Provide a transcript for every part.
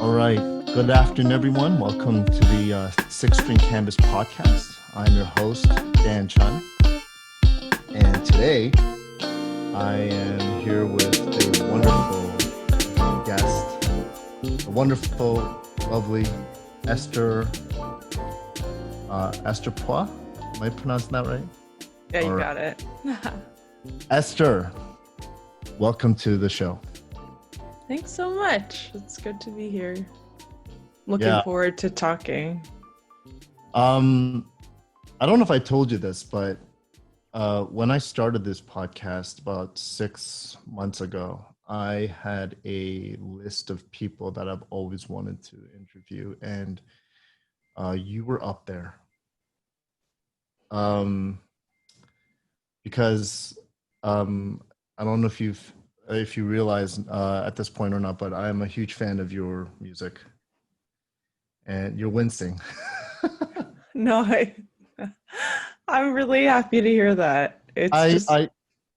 All right. Good afternoon, everyone. Welcome to the Sicstringcanvas podcast. I'm your host, Dan Chun. And today I am here with a wonderful guest, a wonderful, lovely Estyr, Estyr Pois. Am I pronouncing that right? Yeah, you Or got it. Estyr, welcome to the show. Thanks so much. It's good to be here. Looking Yeah. forward to talking. I don't know if I told you this, but when I started this podcast about 6 months ago, I had a list of people that I've always wanted to interview, and you were up there. Because I don't know if you realize at this point or not, but I'm a huge fan of your music, and you're wincing. No, I'm really happy to hear that. I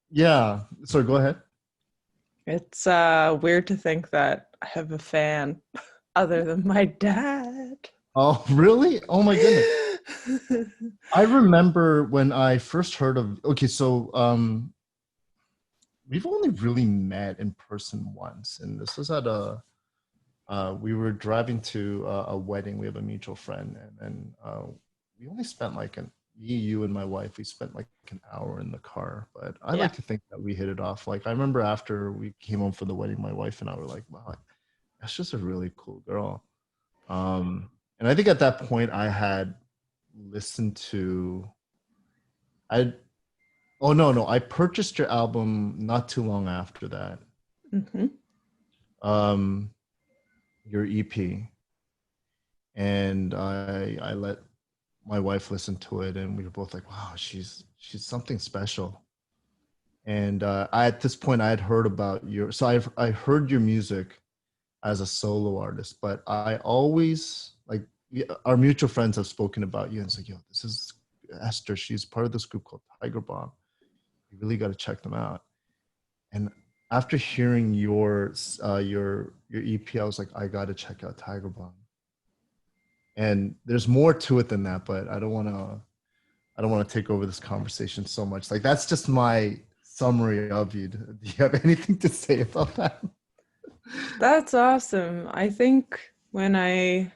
yeah. Sorry, go ahead. It's weird to think that I have a fan other than my dad. Oh, really? Oh my goodness. I remember when I first heard of, okay, so we've only really met in person once, and this was at we were driving to a wedding. We have a mutual friend, and then we only spent like you and my wife, we spent like an hour in the car, but I Yeah. like to think that we hit it off. Like, I remember after we came home for the wedding, my wife and I were like, wow, that's just a really cool girl. And I think at that point I had listened to, I oh no, I purchased your album not too long after that. Mm-hmm. Um, your EP, and I let my wife listen to it, and we were both like, wow, she's something special. And I at this point I had heard about your, so I heard your music as a solo artist, but I always like, our mutual friends have spoken about you, and it's like, yo, this is Estyr. She's part of this group called Tiger Balme. You really got to check them out. And after hearing your EP, I was like, I got to check out Tiger Balm. And there's more to it than that, but I don't want to take over this conversation so much. Like, that's just my summary of you. Do you have anything to say about that? That's awesome. I think when I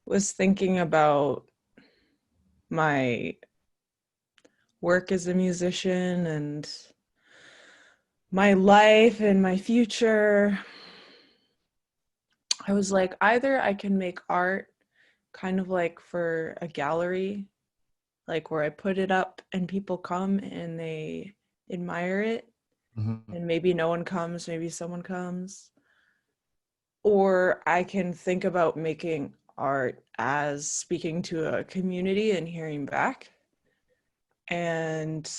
was thinking about my work as a musician and my life and my future, I was like, either I can make art kind of like for a gallery, like where I put it up and people come and they admire it, Mm-hmm. and maybe no one comes, maybe someone comes. Or I can think about making art as speaking to a community and hearing back. And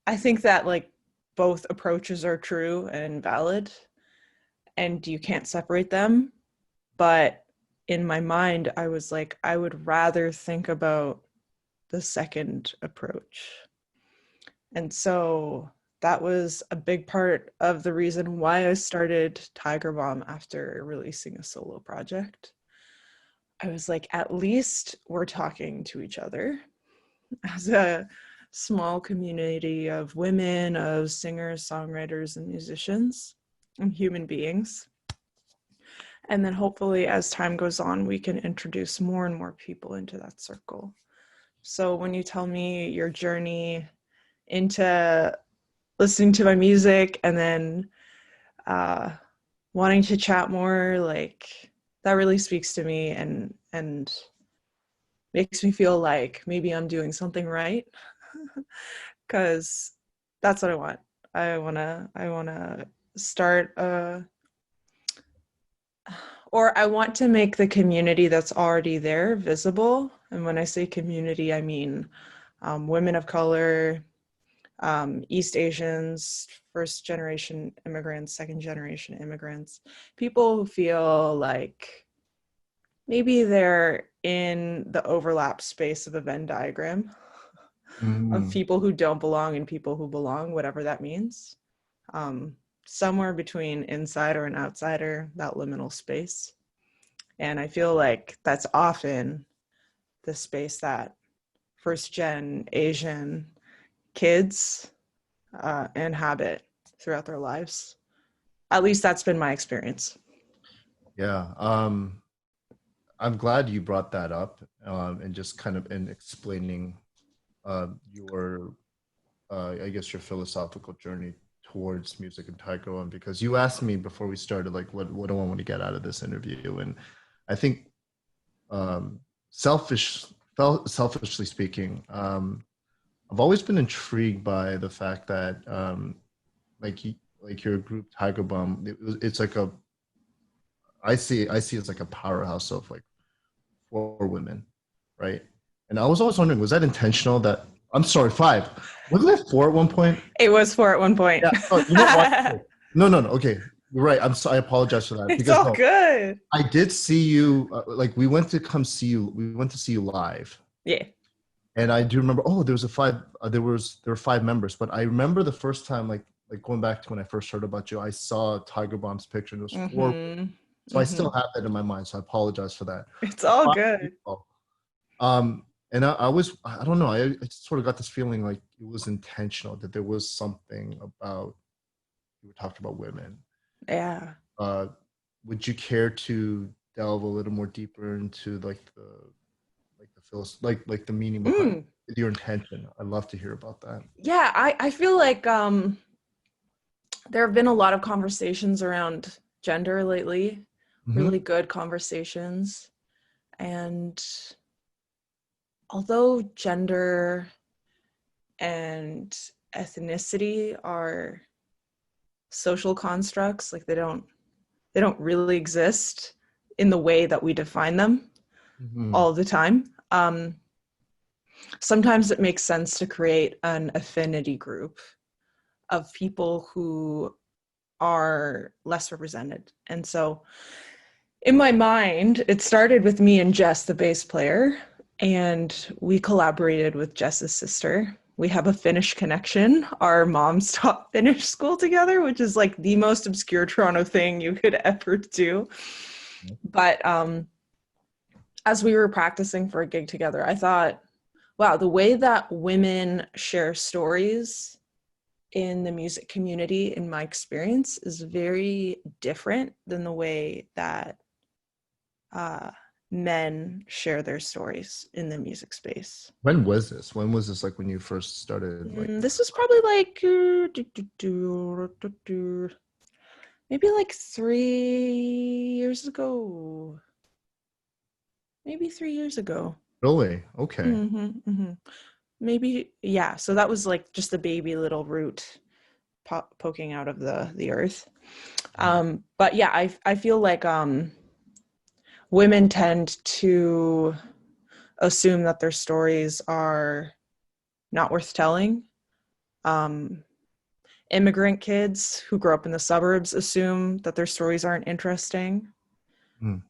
I think that like both approaches are true and valid, and you can't separate them. But in my mind, I was like, I would rather think about the second approach. And so that was a big part of the reason why I started Tiger Balm after releasing a solo project. I was like, at least we're talking to each other as a small community of women, of singers, songwriters, and musicians, and human beings. And then hopefully as time goes on, we can introduce more and more people into that circle. So when you tell me your journey into listening to my music and then wanting to chat more, like that really speaks to me and makes me feel like maybe I'm doing something right, because that's what I want. I wanna start or I want to make the community that's already there visible. And when I say community, I mean women of color, East Asians, first generation immigrants, second generation immigrants, people who feel like maybe they're in the overlap space of a Venn diagram of Mm-hmm. people who don't belong and people who belong, whatever that means. Um, somewhere between insider and outsider, that liminal space. And I feel like that's often the space that first gen Asian kids inhabit throughout their lives. At least that's been my experience. Yeah. I'm glad you brought that up, and just kind of in explaining your, I guess, your philosophical journey towards music and Tiger Balme, because you asked me before we started, like, what do I want to get out of this interview? And I think, um, selfishly speaking, I've always been intrigued by the fact that, like your group Tiger Balme, it's like a, I see it's like a powerhouse of like four women, right? And I was always wondering, was that intentional? That, I'm sorry, five. Wasn't it four at one point? It was four at one point. Yeah. Oh, you know what? No, no, no. Okay, you're right. I'm sorry. I apologize for that, It's because all no, good. I did see you. Like, we went to come see you. We went to see you live, Yeah. and I do remember. Oh, there was a five. There were five members, but I remember the first time, like going back to when I first heard about you, I saw Tiger Balme's picture, and there was four. Mm-hmm. So I Mm-hmm. still have that in my mind. So I apologize for that. It's all Five good. people. And I don't know, I just sort of got this feeling like it was intentional, that there was something about, you were talking about women. Yeah. Uh, would you care to delve a little more deeper into like the meaning behind Mm. your intention? I'd love to hear about that. Yeah, I feel like there have been a lot of conversations around gender lately, Mm-hmm. really good conversations. And although gender and ethnicity are social constructs, like they don't really exist in the way that we define them Mm-hmm. all the time. Sometimes it makes sense to create an affinity group of people who are less represented. And so in my mind, it started with me and Jess, the bass player, and we collaborated with Jess's sister. We have a Finnish connection. Our moms taught Finnish school together, which is like the most obscure Toronto thing you could ever do. But as we were practicing for a gig together, I thought, wow, the way that women share stories in the music community, in my experience, is very different than the way that uh, men share their stories in the music space. When was this? When was this? Like when you first started? Like, This was probably like maybe like 3 years ago. Maybe 3 years ago. really? Okay. Mm-hmm. Maybe, yeah. So that was like just a baby little root poking out of the earth. But yeah, I feel like women tend to assume that their stories are not worth telling. Immigrant kids who grow up in the suburbs assume that their stories aren't interesting. Mm.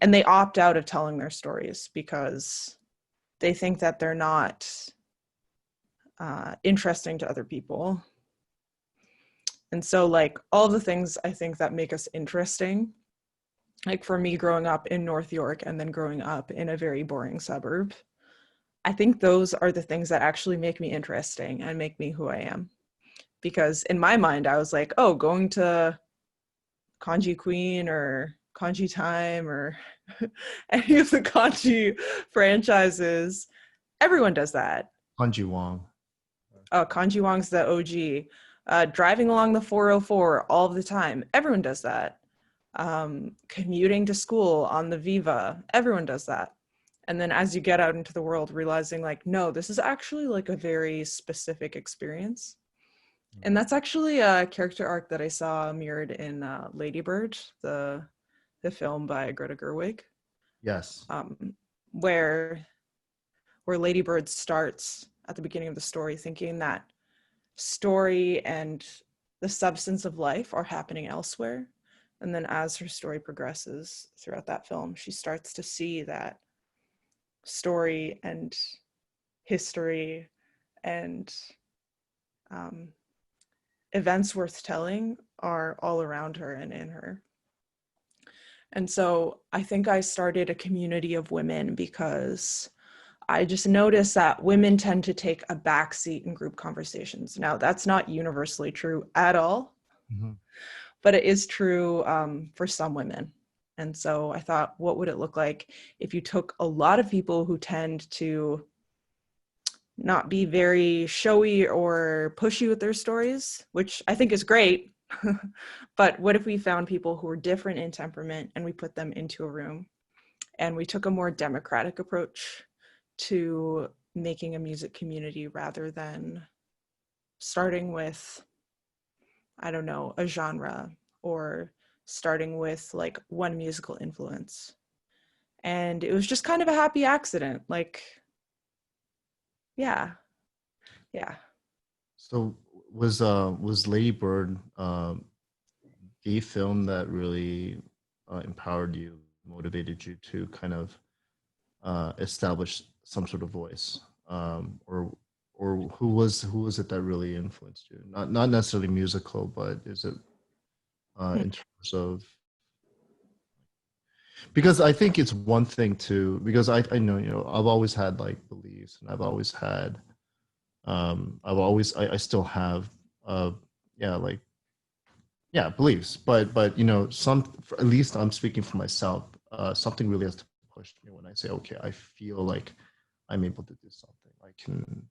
And they opt out of telling their stories because they think that they're not interesting to other people. And so, like, all the things I think that make us interesting, like for me growing up in North York and then growing up in a very boring suburb, I think those are the things that actually make me interesting and make me who I am. Because in my mind, I was like, oh, going to Kanji Queen or Kanji Time or any of the kanji franchises, everyone does that. Hanji Wong. Oh, Kanji Wong's the OG. Driving along the 404 all the time, everyone does that. Commuting to school on the Viva, everyone does that. And then as you get out into the world, realizing like, no, this is actually like a very specific experience. And that's actually a character arc that I saw mirrored in Lady Bird, the film by Greta Gerwig, Yes. where Lady Bird starts at the beginning of the story thinking that story and the substance of life are happening elsewhere. And then as her story progresses throughout that film, she starts to see that story and history and events worth telling are all around her and in her. And so I think I started a community of women because I just noticed that women tend to take a backseat in group conversations. Now, that's not universally true at all, Mhm. but it is true for some women. And so I thought, what would it look like if you took a lot of people who tend to not be very showy or pushy with their stories, which I think is great. But what if we found people who were different in temperament and we put them into a room and we took a more democratic approach to making a music community rather than starting with, I don't know, a genre or starting with like one musical influence. And it was just kind of a happy accident. Like, yeah, yeah. So was Lady Bird the film that really empowered you, motivated you to kind of establish some sort of voice, or who was it that really influenced you? Not necessarily musical, but is it in terms of, because I think it's one thing to, because I know, I've always had like beliefs, and I still have yeah, like, yeah, beliefs, but at least I'm speaking for myself. Something really has to push me when I say, okay, I feel like I'm able to do something, I can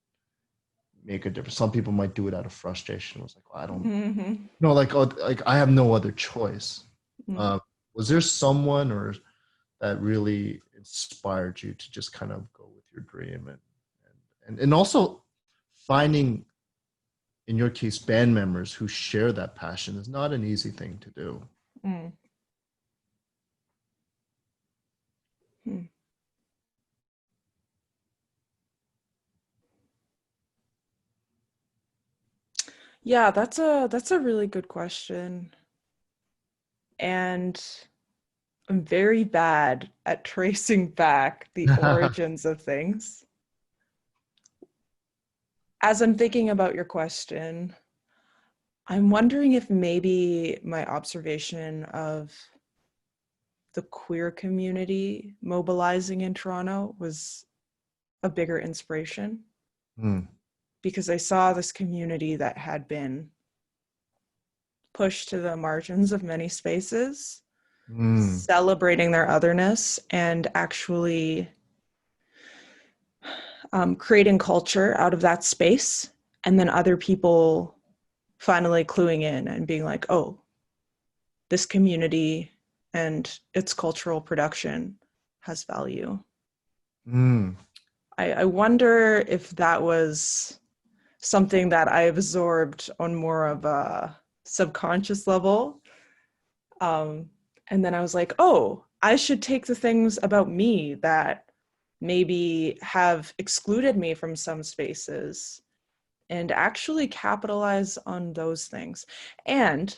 make a difference. Some people might do it out of frustration. It was like, well, I don't Mm-hmm. know, like, oh, like I have no other choice. Mm. Was there someone or that really inspired you to just kind of go with your dream, and also finding, in your case, band members who share that passion is not an easy thing to do. Mm. Mm. Yeah, that's a really good question. And I'm very bad at tracing back the origins of things. As I'm thinking about your question, I'm wondering if maybe my observation of the queer community mobilizing in Toronto was a bigger inspiration, Hmm. because I saw this community that had been pushed to the margins of many spaces, Mm. celebrating their otherness and actually creating culture out of that space. And then other people finally cluing in and being like, oh, this community and its cultural production has value. Mm. I wonder if that was something that I absorbed on more of a subconscious level. Um, and then I was like, oh, I should take the things about me that maybe have excluded me from some spaces and actually capitalize on those things. And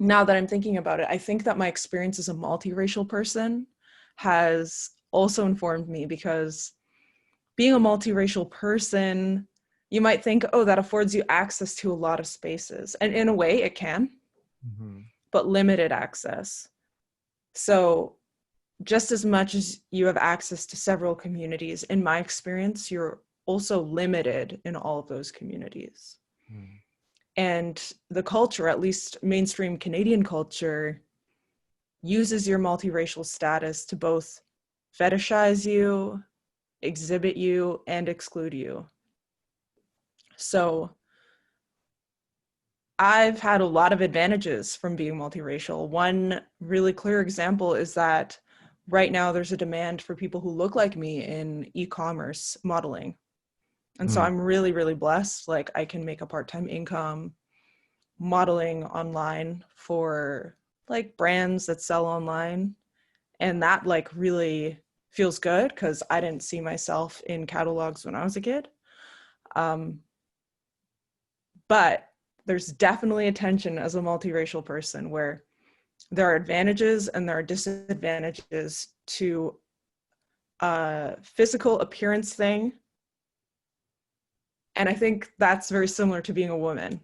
now that I'm thinking about it, I think that my experience as a multiracial person has also informed me, because being a multiracial person, you might think, oh, that affords you access to a lot of spaces. And in a way, it can, Mhm. but limited access. So just as much as you have access to several communities, in my experience, you're also limited in all of those communities. Mm. And the culture, at least mainstream Canadian culture, uses your multiracial status to both fetishize you, exhibit you, and exclude you. So I've had a lot of advantages from being multiracial. One really clear example is that right now there's a demand for people who look like me in e-commerce modeling. And so Mm. I'm really, really blessed. Like, I can make a part-time income modeling online for like brands that sell online. And that like really feels good, because I didn't see myself in catalogs when I was a kid. Um, but there's definitely a tension as a multiracial person where there are advantages and there are disadvantages to a physical appearance thing. And I think that's very similar to being a woman.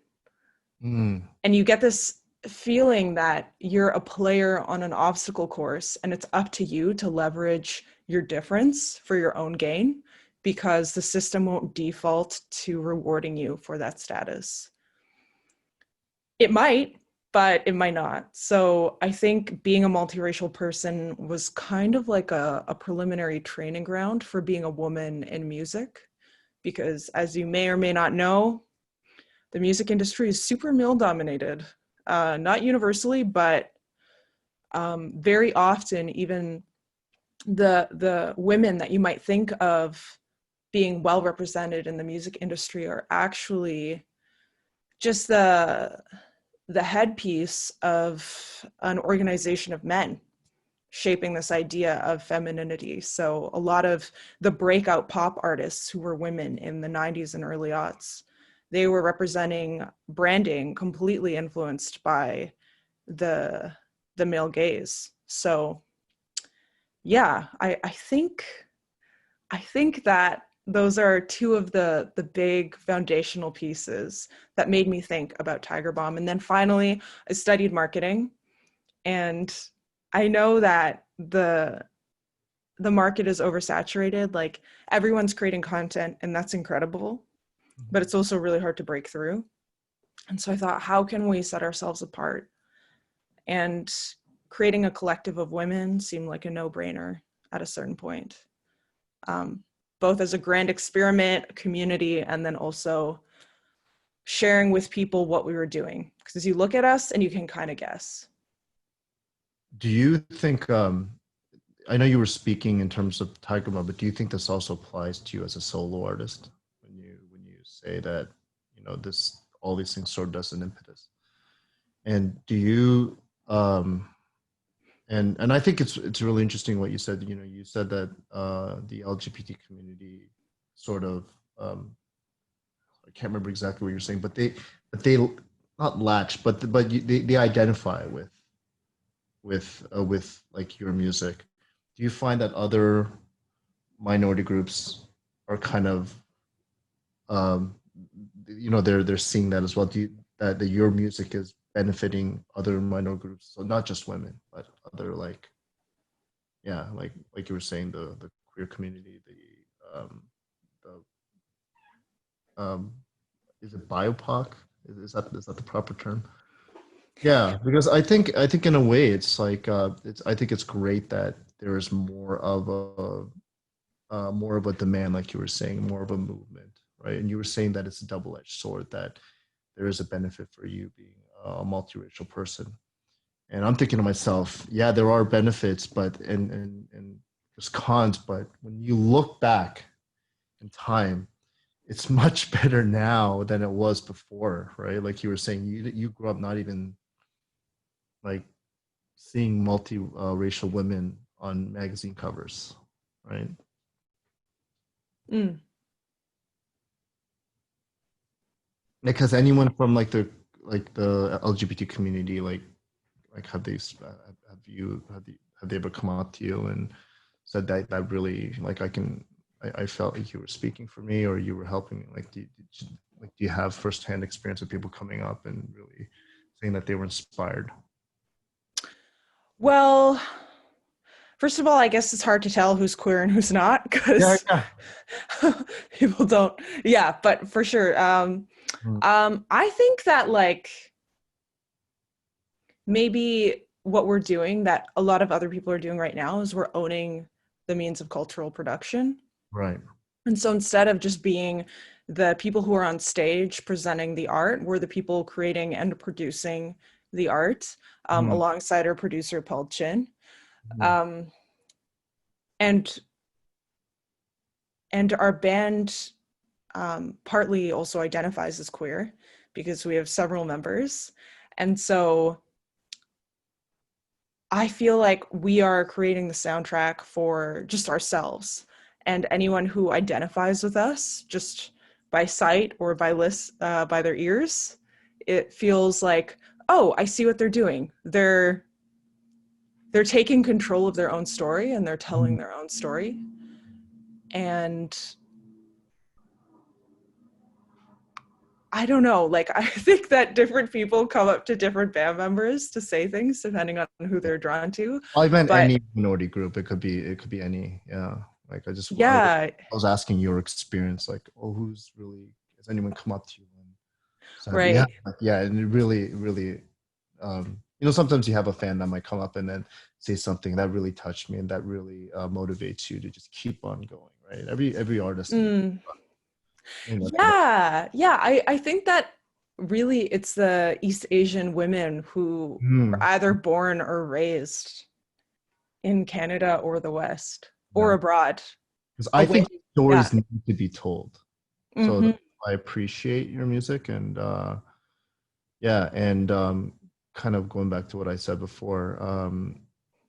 Mm. And you get this feeling that you're a player on an obstacle course and it's up to you to leverage your difference for your own gain, because the system won't default to rewarding you for that status. It might, but it might not. So I think being a multiracial person was kind of like a preliminary training ground for being a woman in music, because as you may or may not know, the music industry is super male dominated. Not universally, but very often, even the women that you might think of being well represented in the music industry are actually just the headpiece of an organization of men shaping this idea of femininity. So a lot of the breakout pop artists who were women in the 90s and early aughts, they were representing branding completely influenced by the male gaze. So yeah, I think that those are two of the big foundational pieces that made me think about Tiger Balm. And then finally, I studied marketing, and I know that the market is oversaturated. Like, everyone's creating content, and that's incredible, but it's also really hard to break through. And so I thought, how can we set ourselves apart? And creating a collective of women seemed like a no-brainer at a certain point, um, both as a grand experiment, a community, and then also sharing with people what we were doing. Because you look at us and you can kind of guess. Do you think, I know you were speaking in terms of Tiger Mom, but do you think this also applies to you as a solo artist when you say that, you know, this all these things sort of does an impetus? And do you and I think it's really interesting what you said. You know, you said that the LGBT community sort of I can't remember exactly what you're saying, but they not latch, but they identify with like your music. Do you find that other minority groups are kind of um, you know they're seeing that as well? Do you, that your music is benefiting other minority groups, so not just women, but other like yeah, like you were saying the queer community, the is it BIPOC? Is that the proper term? Yeah, because I think in a way it's like it's I think it's great that there is more of a demand, like you were saying, more of a movement, right? And you were saying that it's a double-edged sword, that there is a benefit for you being a multiracial person. And I'm thinking to myself, yeah, there are benefits, but and there's cons, but when you look back in time, it's much better now than it was before, right? Like you were saying, you grew up not even like seeing multi-racial women on magazine covers, right? Mm. Because anyone from like the LGBT community, like have they ever come out to you and said that really like I felt like you were speaking for me or you were helping me? Like do you have firsthand experience of people coming up and really saying that they were inspired? Well, first of all, I guess it's hard to tell who's queer and who's not, Yeah, because yeah. people don't. Yeah, but for sure. Mm. I think that, like, maybe what we're doing that a lot of other people are doing right now is we're owning the means of cultural production. Right. And so instead of just being the people who are on stage presenting the art, we're the people creating and producing the art, Mm. alongside our producer, Paul Chin. Mm. Um, and and our band partly also identifies as queer because we have several members. And so I feel like we are creating the soundtrack for just ourselves, and anyone who identifies with us just by sight or by their ears, it feels like, oh, I see what they're doing. They're taking control of their own story and they're telling their own story. And I don't know. Like, I think that different people come up to different band members to say things depending on who they're drawn to. I meant But any minority group. It could be any. Yeah. Like yeah, I was asking your experience. Like, oh, who's really? Has anyone come up to you and said, yeah, right. like, yeah, and it really, sometimes you have a fan that might come up and then say something that really touched me and that really motivates you to just keep on going. Right. Every artist. Mm. That's Yeah. I think that really it's the East Asian women who were either born or raised in Canada or the West or yeah. abroad. Because I Away. think stories Yeah. need to be told. So Hmm. I appreciate your music and yeah, and kind of going back to what I said before.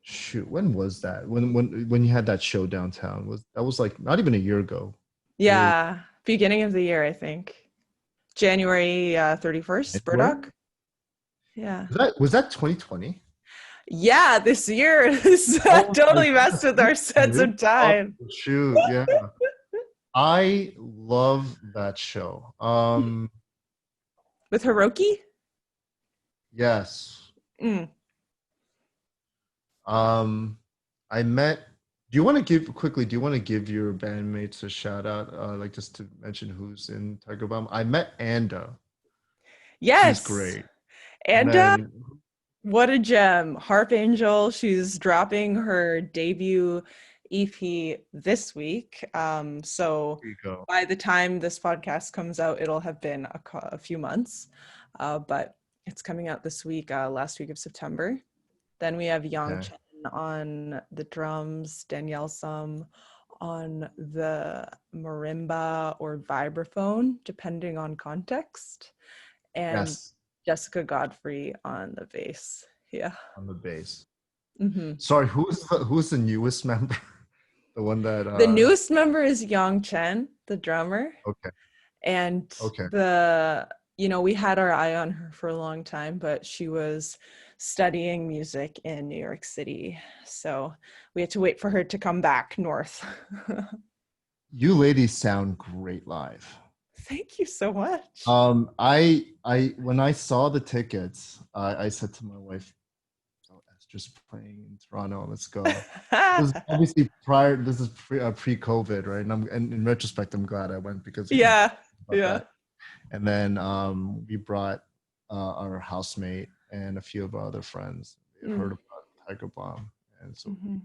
Shoot, when was that? When you had that show downtown? Was like not even a year ago? Maybe Yeah. Beginning of the year, I think. January 31st, January? Burdock. Yeah. Was that 2020? Yeah, this year this Oh my totally messed with our sense goodness. of Oh time. shoot, yeah. I love that show. With Hiroki? Yes. Mm. Um, I met. Do you want to give quickly? Do you want to give your bandmates a shout out? Like just to mention who's in Tiger Balm. I met Anda. She's Yes. great. And And then what a gem. Harp Angel, she's dropping her debut EP this week. So here you go. by the time this podcast comes out, it'll have been a few months. But it's coming out this week, last week of September. Then we have Yang Okay. Chen on the drums, Danielle Sum on the marimba or vibraphone, depending on context, and Yes, Jessica Godfrey on the bass. Yeah. on the bass. Hmm. Sorry, who's the newest member? The one that The newest member is Yang Chen, the drummer. okay. And Okay. we had our eye on her for a long time, but she was studying music in New York City. So we had to wait for her to come back north. You ladies sound great live. Thank you so much. I when I saw the tickets, I said to my wife, "Oh, Esther's playing in Toronto. Let's go." This is obviously prior. This is pre-COVID, right? And in retrospect, I'm glad I went because Yeah. about Yeah. that. And then we brought our housemate and a few of our other friends. They heard about Tiger Balm, and so Mm-hmm.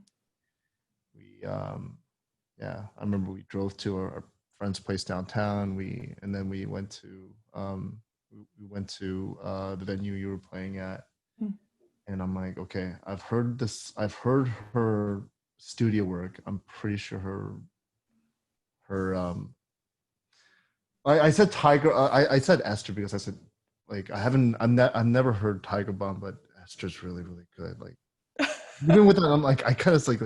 we yeah, I remember we drove to our friend's place downtown. And then we went to the venue you were playing at, and I'm like, okay, I've heard her studio work. I'm pretty sure her I said Tiger. I said Estyr because I said like I've never heard Tiger Balm, but Esther's really good. Like even with that, I'm like I kind of like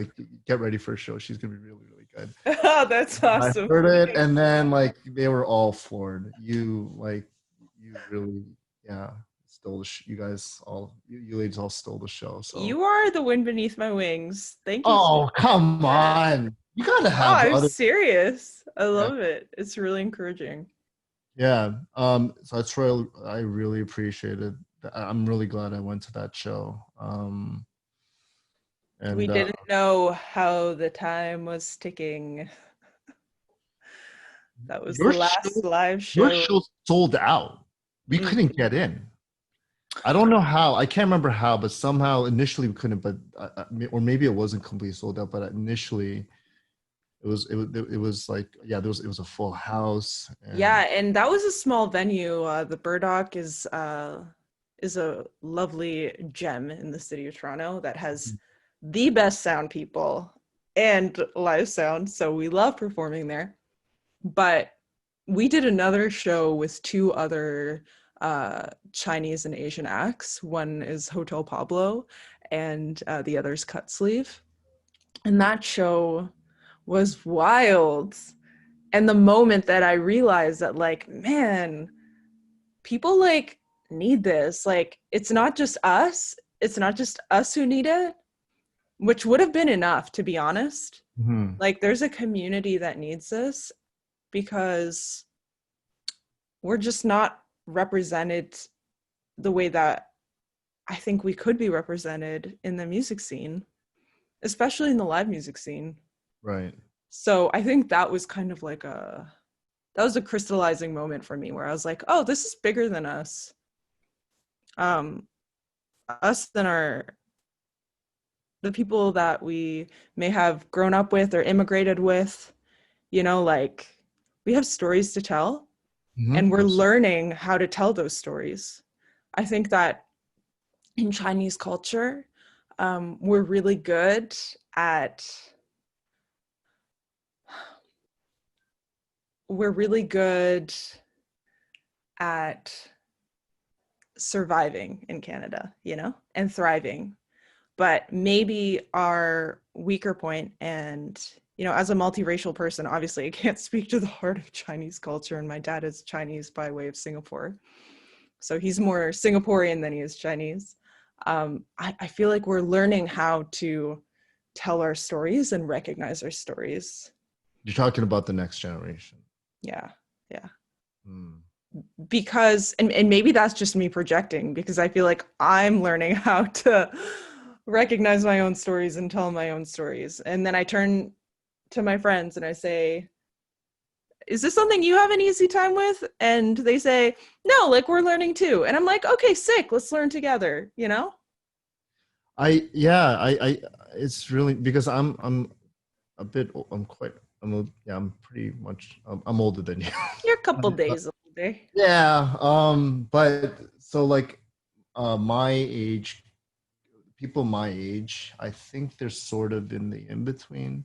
get ready for a show. She's gonna be really good. Oh, that's I awesome. heard it, and then like they were all floored. You really yeah stole you guys all you ladies all stole the show. So You are the wind beneath my wings. Thank you so oh much. come Yeah. on, you gotta Oh, have I'm other serious. I yeah. love it. It's really encouraging. Yeah. So that's really I really appreciated. I'm really glad I went to that show. We And didn't know how the time was ticking. That was the your last show, live your show. show sold out. We Mm. couldn't get in. I don't know how. I can't remember how, but somehow initially we couldn't. But or maybe it wasn't completely sold out. But initially it was like yeah, it was a full house. Yeah, And and that was a small venue. The Burdock is a lovely gem in the city of Toronto that has the best sound people and live sound. So we love performing there. But we did another show with two other Chinese and Asian acts. One is Hotel Pablo, and the other's Cut Sleeve. And that show was wild. And the moment that I realized that, like, man, people like need this. Like, it's not just us. It's not just us who need it, which would have been enough, to be honest. Like, there's a community that needs this because we're just not represented the way that I think we could be represented in the music scene, especially in the live music scene. Right. So I think that was kind of like that was a crystallizing moment for me where I was like, oh, this is bigger than us. Us than the people that we may have grown up with or immigrated with, like we have stories to tell, and we're learning how to tell those stories. I think that in Chinese culture, we're really good at surviving in Canada, and thriving. But maybe our weaker point, and as a multiracial person, obviously I can't speak to the heart of Chinese culture, and my dad is Chinese by way of Singapore, so he's more Singaporean than he is Chinese. I feel like we're learning how to tell our stories and recognize our stories. You're talking about the next generation. Yeah. Because, and maybe that's just me projecting, because I feel like I'm learning how to recognize my own stories and tell my own stories. And then I turn to my friends and I say, is this something you have an easy time with? And they say, no, like we're learning too. And I'm like, okay, sick. Let's learn together, It's really, because I'm pretty much, I'm older than you. You're a couple days older. Yeah. But so like, my age, people my age, I think they're sort of in the in-between.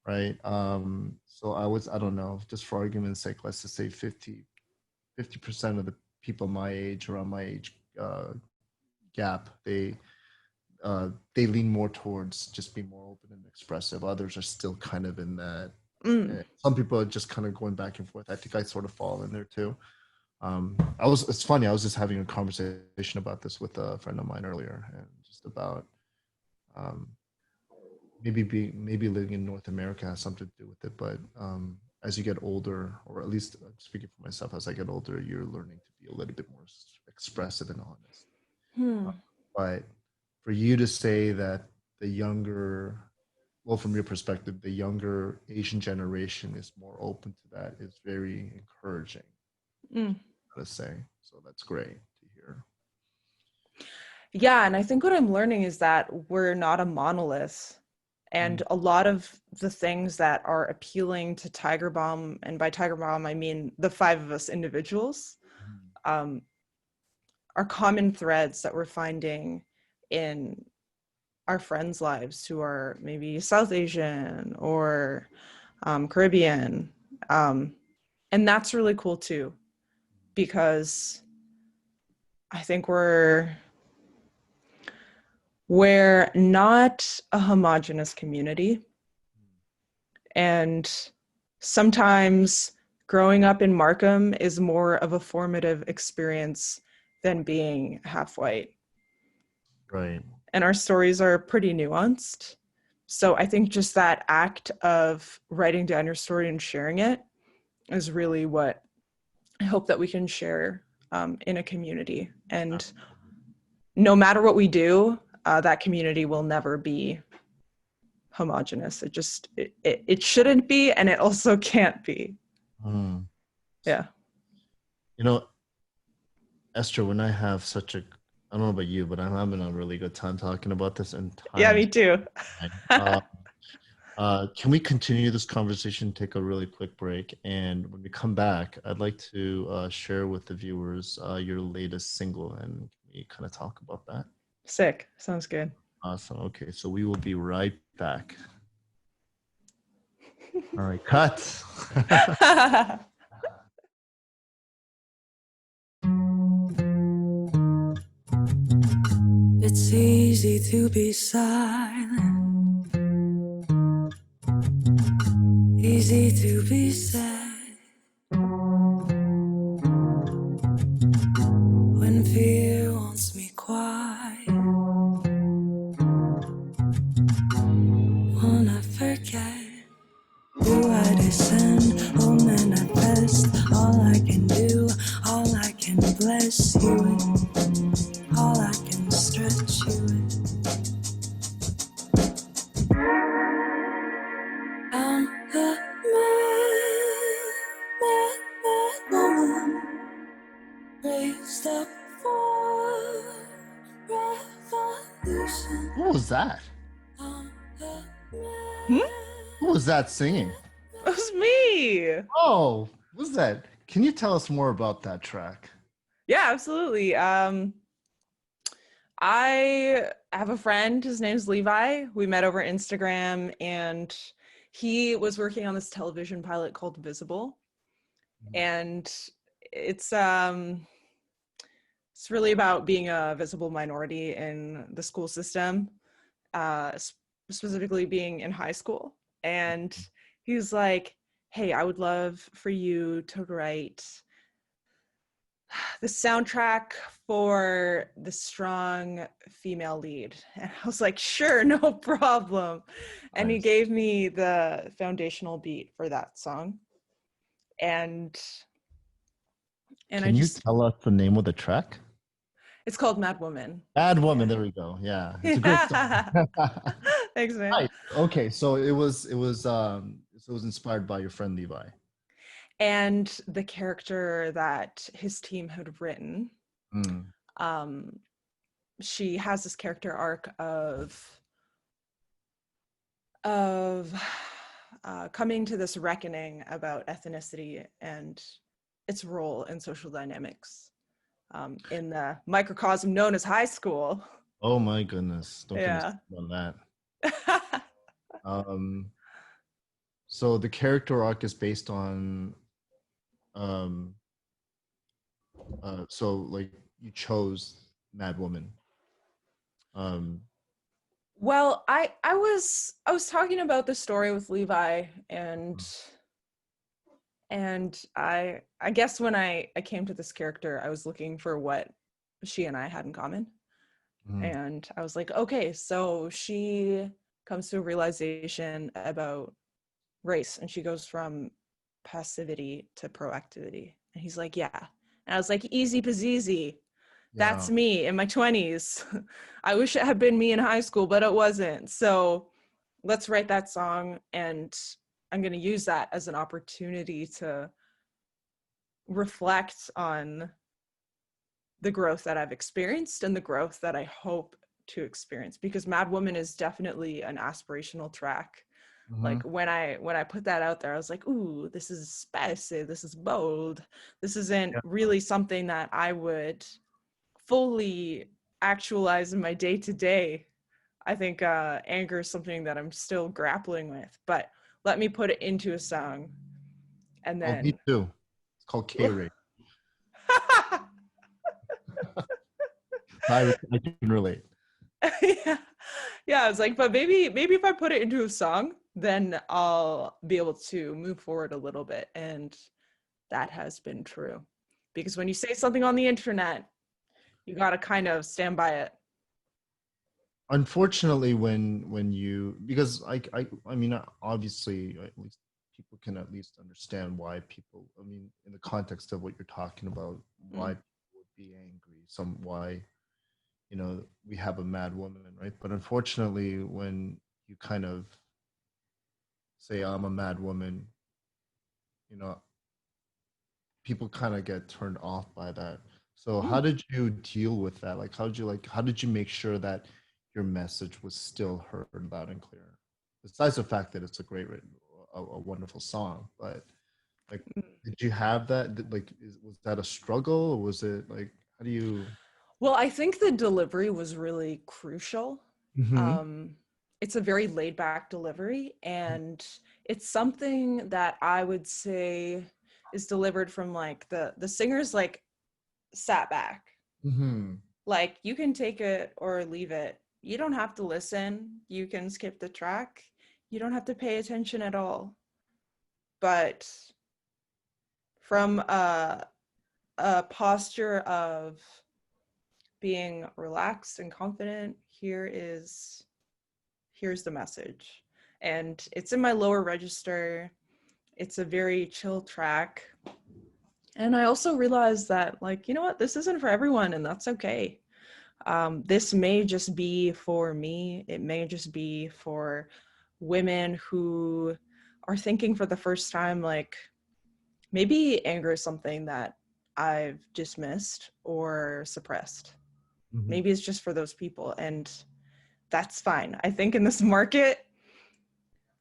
Right. So I don't know, just for argument's sake, let's just say 50% of the people my age, around my age gap, they lean more towards just being more open and expressive. Others are still kind of in that. Some people are just kind of going back and forth. I think I sort of fall in there too. It's funny, I was just having a conversation about this with a friend of mine earlier, and just about maybe living in North America has something to do with it. But as you get older, or at least speaking for myself, as I get older, you're learning to be a little bit more expressive and honest. But for you to say that the younger, well, from your perspective, the younger Asian generation is more open to that is very encouraging, to say. So that's great to hear. Yeah, and I think what I'm learning is that we're not a monolith. And a lot of the things that are appealing to Tiger Balme, and by Tiger Balme, I mean the 5 of us individuals, are common threads that we're finding in our friends' lives who are maybe South Asian or Caribbean. And that's really cool too, because I think we're not a homogenous community. And sometimes growing up in Markham is more of a formative experience than being half white. Right. And our stories are pretty nuanced. So I think just that act of writing down your story and sharing it is really what I hope that we can share in a community. And no matter what we do, that community will never be homogenous. It shouldn't be, and it also can't be. Yeah. Estyr, when I have I don't know about you, but I'm having a really good time talking about this. And yeah, me too. Can we continue this conversation, take a really quick break? And when we come back, I'd like to share with the viewers your latest single, and we kind of talk about that. Sick. Sounds good. Awesome. Okay, so we will be right back. All right, cut. It's easy to be silent, easy to be sad. When fear wants me quiet, wanna forget who I descend or manifest. All I can do, all I was that? Hmm? Who was that singing? It was me. Oh, what was that? Can you tell us more about that track? Yeah, absolutely. I have a friend, his name's Levi. We met over Instagram, and he was working on this television pilot called Visible. And it's it's really about being a visible minority in the school system, specifically being in high school. And he was like, hey, I would love for you to write the soundtrack for the strong female lead. And I was like, sure, no problem. And he Nice. gave me the foundational beat for that song. And I Can you just, tell us the name of the track? it's called Mad Woman. Bad Woman. Yeah. There we go. Yeah, it's a great song. Thanks, man. Nice. Okay, so it was inspired by your friend Levi. And the character that his team had written, Mm. she has this character arc of coming to this reckoning about ethnicity and its role in social dynamics in the microcosm known as high school. Oh my goodness! Don't get me Yeah. started on that. So the character arc is based on, um, so like you chose Mad Woman. Um, Well, I was talking about the story with Levi, and I guess when I came to this character, I was looking for what she and I had in common. mhm. And I was like, okay, so she comes to a realization about race, and she goes from passivity to proactivity. And he's like, yeah. And I was like, easy peasy. Yeah. That's me in my 20s. I wish it had been me in high school, but it wasn't. So let's write that song, and I'm going to use that as an opportunity to reflect on the growth that I've experienced and the growth that I hope to experience, because Mad Woman is definitely an aspirational track. Like Mhm. when I put that out there, I was like, ooh, this is spicy, this is bold. This isn't Yeah. really something that I would fully actualize in my day to day. I think anger is something that I'm still grappling with, but let me put it into a song. And Oh, me then too. It's called K-Rate. I can relate. yeah. Yeah, I was like, but maybe if I put it into a song, then I'll be able to move forward a little bit. And that has been true. Because when you say something on the internet, you got to kind of stand by it. Unfortunately, when you, because I mean, obviously at least people can at least understand why people, I mean, in the context of what you're talking about, why Mm. people would be angry, some why, we have a mad woman, right? But unfortunately, when you kind of say I'm a mad woman, you know people kind of get turned off by that. So how Mm. did you deal with that? Like how did you make sure that your message was still heard loud and clear? Besides the fact that it's a a wonderful song, but like, did you have that? Was that a struggle, or was it like, how do you? Well, I think the delivery was really crucial. Mm-hmm. Um, it's a very laid back delivery, and it's something that I would say is delivered from like the singer's like sat back. Mm-hmm. Like you can take it or leave it. You don't have to listen. You can skip the track. You don't have to pay attention at all. But from a posture of being relaxed and confident, here's the message. And it's in my lower register. It's a very chill track. And I also realized that, like, you know what, this isn't for everyone, and that's okay. This may just be for me. It may just be for women who are thinking for the first time, like, maybe anger is something that I've dismissed or suppressed. Mm-hmm. Maybe it's just for those people. And that's fine. I think in this market,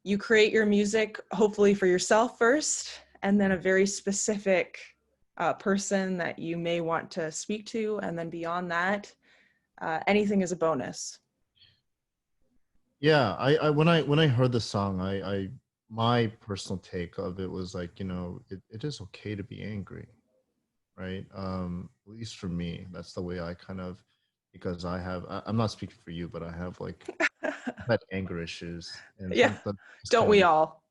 you create your music hopefully for yourself first, and then a very specific person that you may want to speak to, and then beyond that, anything is a bonus. Yeah, I when I heard the song, I my personal take of it was like, you know, it is okay to be angry, right? At least for me, that's the way I kind of, because I'm not speaking for you, but I have like had anger issues, and Yeah, sometimes just don't kind of we like, all?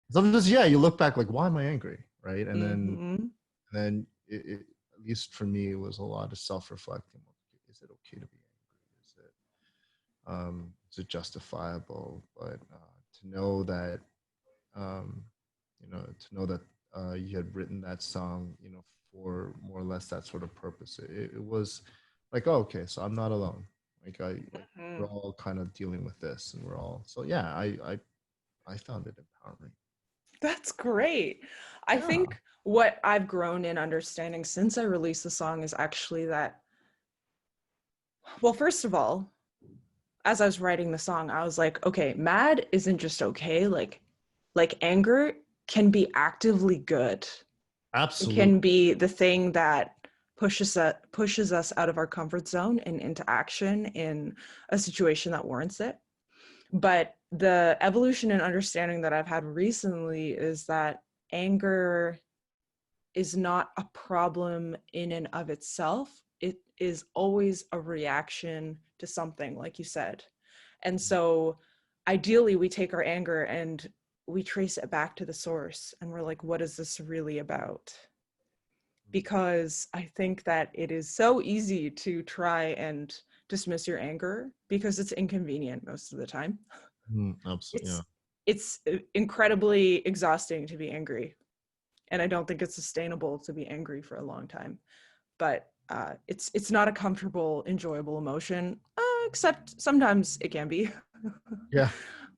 sometimes, yeah, you look back like, why am I angry, right? Mm-hmm. And then at least for me, it was a lot of self-reflecting. Is it okay to be angry? Is it justifiable? But to know that, um, to know that you had written that song, for more or less that sort of purpose. It was like, oh, okay, so I'm not alone. We're Mm-hmm. all kind of dealing with this, and we're all, so yeah. I found it empowering. That's great. I Yeah, think what I've grown in understanding since I released the song is actually that, well, first of all, as I was writing the song, I was like, okay, mad isn't just okay. Like anger can be actively good. It can absolutely. be the thing that pushes us out of our comfort zone and into action in a situation that warrants it. But the evolution and understanding that I've had recently is that anger is not a problem in and of itself. It is always a reaction to something, like you said. And so ideally, we take our anger and we trace it back to the source. And we're like, what is this really about? Because I think that it is so easy to try and dismiss your anger because it's inconvenient most of the time. Absolutely. It's Yeah. it's incredibly exhausting to be angry, and I don't think it's sustainable to be angry for a long time. But it's not a comfortable, enjoyable emotion, except sometimes it can be. Yeah.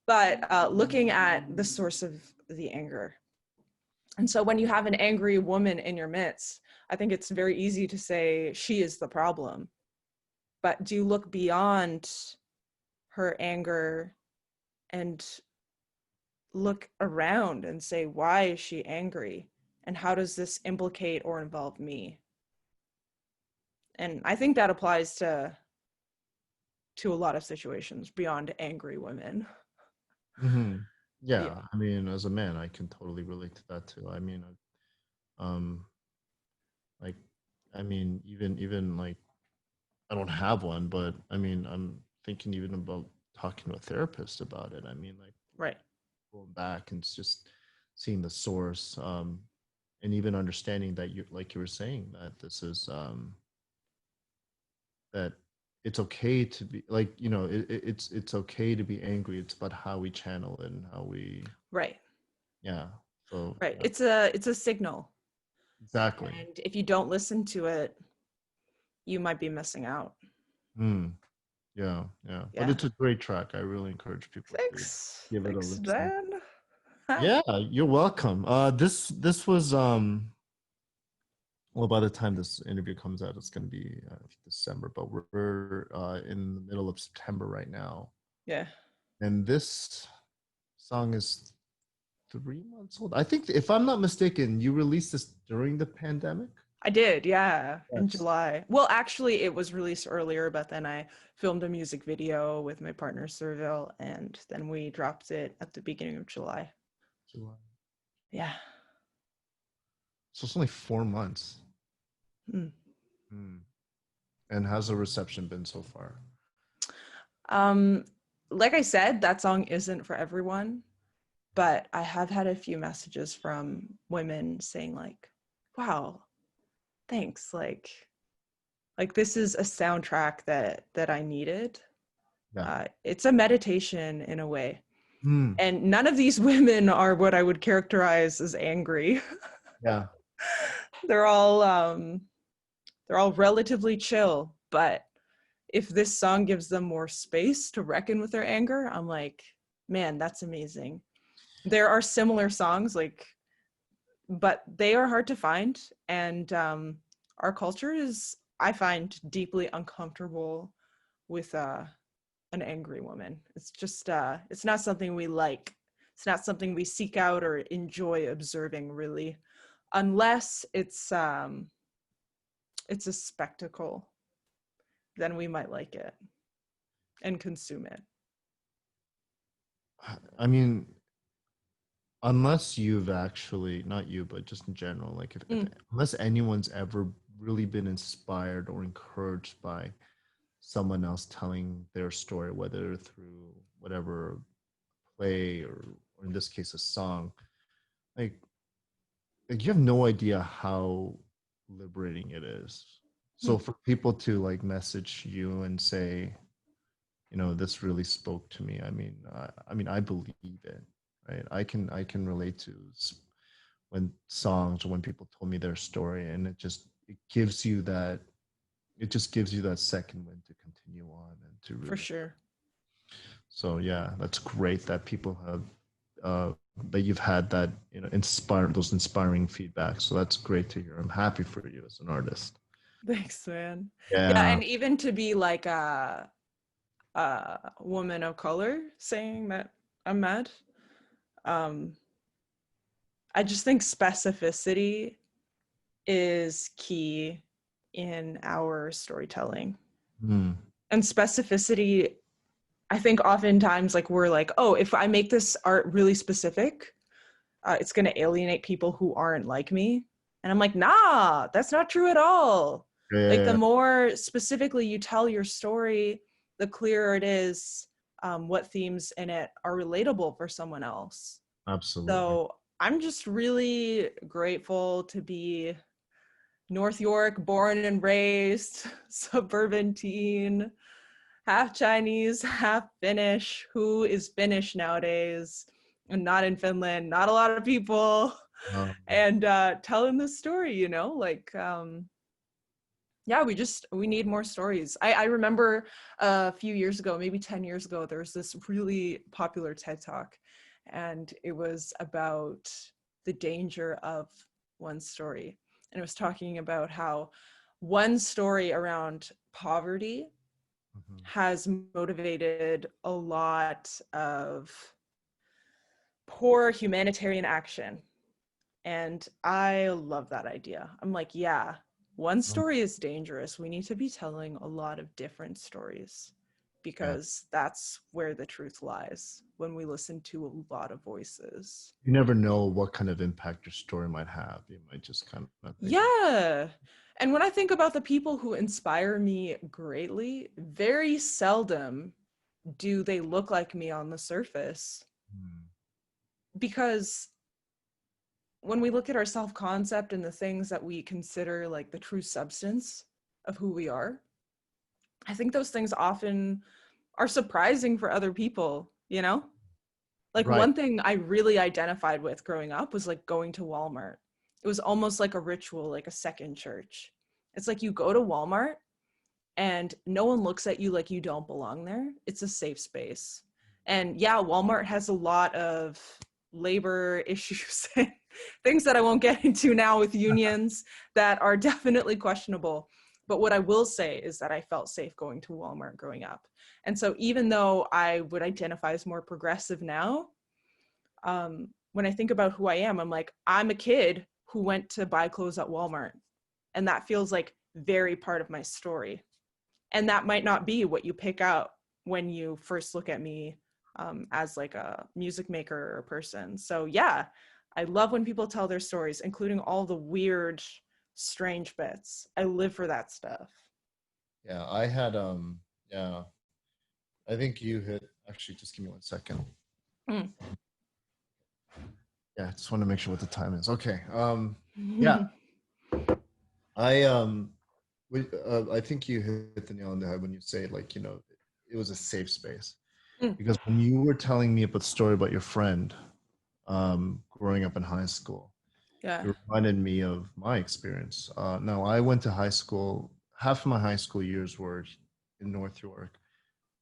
But looking at the source of the anger, and so when you have an angry woman in your midst, I think it's very easy to say she is the problem. But do you look beyond her anger and look around and say, why is she angry? And how does this implicate or involve me? And I think that applies to a lot of situations beyond angry women. hmm Yeah. Yeah. I mean, as a man, I can totally relate to that too. I mean, um, like, I mean, even like, I don't have one, but I mean, I'm thinking even about talking to a therapist about it. I mean, like, Right. going back and just seeing the source, and even understanding that, you like you were saying, that this is, that it's okay to be like, it's okay to be angry. It's about how we channel it and how we, Right. yeah. So Right. yeah, It's a signal. exactly. And if you don't listen to it, you might be missing out. Mm, yeah, yeah. But Yeah. it's a great track. I really encourage people to Thanks. give it a Thanks, listen. Dan. Yeah, you're welcome. This was, well, by the time this interview comes out, it's going to be December, but we're in the middle of September right now, Yeah. and this song is 3 months old. I think, if I'm not mistaken, you released this during the pandemic. I did, yeah, in Yes. July. Well, actually, it was released earlier, but then I filmed a music video with my partner, Serville, and then we dropped it at the beginning of July. July. Yeah. So it's only 4 months. Mm. Hmm. And how's the reception been so far? Um, like I said, that song isn't for everyone, but I have had a few messages from women saying like, "Wow, thanks. Like this is a soundtrack that I needed." Yeah. It's a meditation in a way. Hmm. And none of these women are what I would characterize as angry. Yeah. they're all they're all relatively chill, but if this song gives them more space to reckon with their anger, I'm like, man, that's amazing. There are similar songs, like, but they are hard to find, and our culture is, I find, deeply uncomfortable with an angry woman. It's just it's not something we like. It's not something we seek out or enjoy observing, really, unless it's a spectacle. Then we might like it and consume it. I mean, unless you've actually, not you, but just in general, like if unless anyone's ever really been inspired or encouraged by someone else telling their story, whether through whatever play or in this case a song, like you have no idea how liberating it is. So for people to like message you and say, you know, this really spoke to me. I mean, I believe it, right? I can relate to when songs or when people told me their story, and it gives you that, it just gives you that second wind to continue on and to really. For sure. So yeah, that's great that people have that you've had that, you know, those inspiring feedback. So that's great to hear. I'm happy for you as an artist. Thanks, man. Yeah. Yeah, and even to be like a woman of color saying that I'm mad. I just think specificity is key in our storytelling. And specificity, I think oftentimes like we're like, oh, if I make this art really specific, it's going to alienate people who aren't like me. And I'm like, nah, that's not true at all. Yeah. Like the more specifically you tell your story, the clearer it is what themes in it are relatable for someone else. Absolutely. So I'm just really grateful to be North York, born and raised, suburban teen, half Chinese, half Finnish. Who is Finnish nowadays? And not in Finland, not a lot of people. And telling this story, you know, like, yeah, we need more stories. I remember a few years ago, maybe 10 years ago, there was this really popular TED Talk, and it was about the danger of one story. And it was talking about how one story around poverty has motivated a lot of poor humanitarian action. And I love that idea. I'm like, yeah, one story is dangerous. We need to be telling a lot of different stories, because that's where the truth lies when we listen to a lot of voices. You never know what kind of impact your story might have. You might just kind of think. Yeah. And when I think about the people who inspire me greatly, very seldom do they look like me on the surface. Because when we look at our self-concept and the things that we consider like the true substance of who we are, I think those things often are surprising for other people, you know? Like one thing I really identified with growing up was like going to Walmart. It was almost like a ritual, like a second church. It's like you go to Walmart and no one looks at you like you don't belong there. It's a safe space. And yeah, Walmart has a lot of labor issues and things that I won't get into now with unions that are definitely questionable. But what I will say is that I felt safe going to Walmart growing up. And so even though I would identify as more progressive now, when I think about who I am, I'm like, I'm a kid who went to buy clothes at Walmart. And that feels like very part of my story. And that might not be what you pick out when you first look at me as like a music maker or person. So yeah, I love when people tell their stories, including all the weird, strange bits. I live for that stuff. Yeah, I had yeah, I think you hit, actually just give me 1 second. Yeah, I just want to make sure what the time is. Okay. Yeah. I think you hit the nail on the head when you say, like, you know, it was a safe space. Because when you were telling me about the story about your friend growing up in high school, it reminded me of my experience. Now, I went to high school. Half of my high school years were in North York,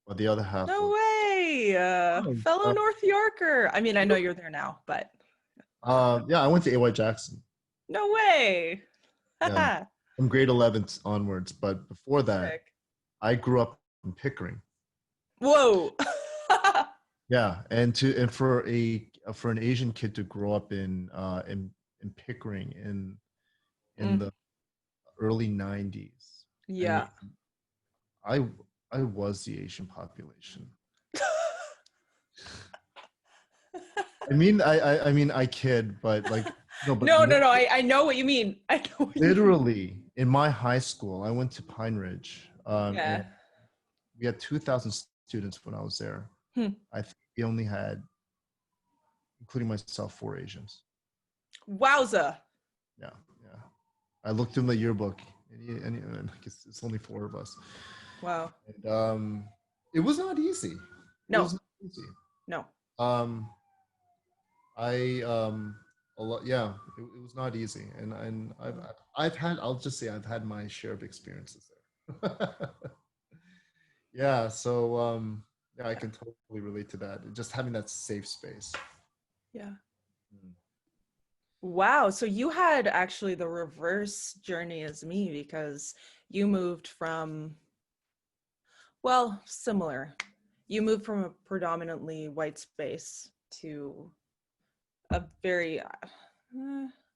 but the other half. No way, fellow North Yorker. I mean, I know you're there now, but. Yeah, I went to A.Y. Jackson. No way. Yeah, from grade 11 onwards, but before that, I grew up in Pickering. Whoa. Yeah, and for an Asian kid to grow up in Pickering in Mm, the early 90s. I mean, yeah. I I was the Asian population. I mean I kid, but like no, but No. I know what you mean. I know what you mean. literally in my high school, I went to Pine Ridge, and Yeah. we had 2,000 students when I was there. Hmm. I think we only had, including myself, 4 Asians. Wowza. Yeah, yeah. I looked in the yearbook, and it's only 4 of us. Wow. And it was not easy. It No, was not easy. no. Um, I a lot. Yeah, it was not easy, and I've had. I'll just say I've had my share of experiences there. Yeah. So yeah, I Yeah. can totally relate to that. Just having that safe space. Yeah. Mm. Wow. So you had actually the reverse journey as me because you moved from, well, similar. You moved from a predominantly white space to a very,